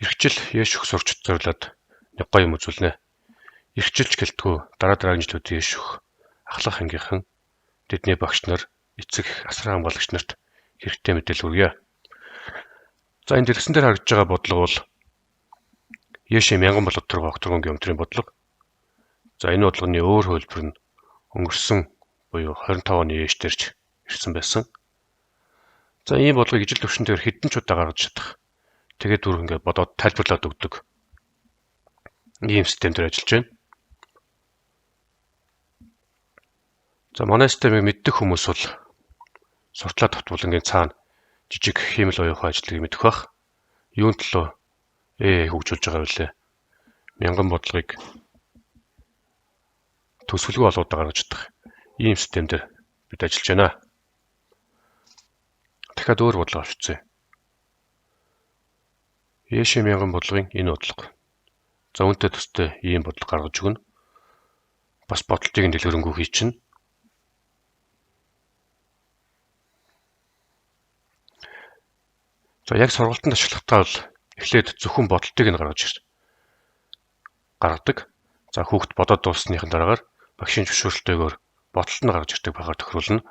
Эрхжил Есүх сурч зориулаад нэг гоё юм үзүүлнэ. Эрхжилч гэлтгүү дараагийн жилүүд Есүх ахлах ангийнхан тэдний багш нар эцэг асран хамгаалагч нарт хэрэгтэй мэдээлэл хүргье. За энэ дэлгэсэн дээр харагдж байгаа бодлого бол Есүс мянган болоод төрөг огторгонгийн өмтрийн бодлого. За энэ бодлогын өөр хөлбөр нь өнгөрсөн буюу 25 оны Есүстерч ирсэн байсан. За ийм бодлогыг ижил төвшин дээр хэдэн ч удаа гаргаж чадах. Тэгээд түрүү ингээд бодоод тайлбарлаад өгдөг. Ийм системээр ажиллаж байна. За манай системийг мэддэг хүмүүс бол суртлаа татвуулангийн цаана жижиг хиймэл оюухан ажлыг мэдэх бах. Юун төлөө хөгжүүлж байгаа вэ? Мянган бодлогыг төсвөлгүй олгоод гаргаж чадах. Ийм системээр бид ажиллаж байна. Дахиад өөр бодлого авчихъя. Есүс мянган бодлогын энэ бодлого. За үүнтэй төстэй ийм бодлого гаргаж өгнө. Бас бодлогыг дэлгэрэнгүй хийчихнэ. За яг сургалтанд ашиглахдаа бол эхлээд зөвхөн бодлогыг нь гаргадаг. За хүүхд бодоод дуусныхын дараагаар багшийн зөвшөөрөлтөөр бодлолт нь гаргаж ирдэг байгаар тохируулна.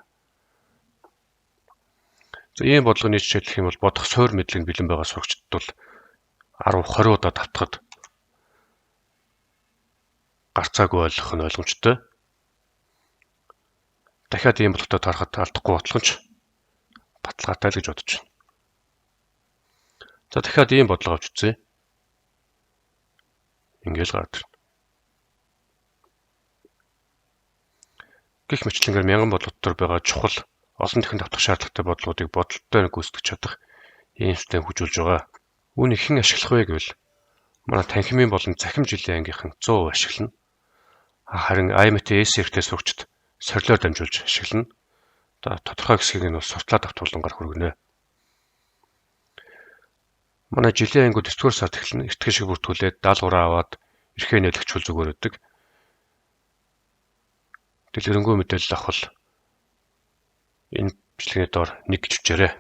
За ийм бодлогын жишээлх юм бол бодох суур мэдлэг бэлэн байгаа сурагчдад бол 10-20 удаа давтахад гарцаагүй ойлгох нь ойлгомжтой. Дахиад ийм бодлоготой тарахад алдахгүй бодлого нь ч баталгаатай л гэж бодож байна. За дахиад ийм бодлого авч үзье. Ингээл гараад ирнэ. Гэх мэтлэнгээр мянган бодлого дотор байгаа чухал олон дахин давтах шаардлагатай бодлогуудыг бодолтой гүйцэтгэж чадах ийм систем хөгжүүлж байгаа. Үүнийг хэн ашиглах вэ гэвэл манай танхимын болон цахим жилийн ангийнхан 100% ашиглана. Харин IMT-S хэрэгтэй сурагчид сорилоор дамжуулж ашиглана. Тодорхой хэсгийг нь суртлаа давтуулангаар хүргэнэ. Манай жилийн ангиуд 9-р сард эхэлнэ. Эртхэн шиг бүртгүүлээд даалгавраа аваад эрхээ нэлэгчүүл зүгээр өгдөг. Дэлгэрэнгүй мэдээлэл авах энэ бичлэгийн доор нэг гэж бичээрэй.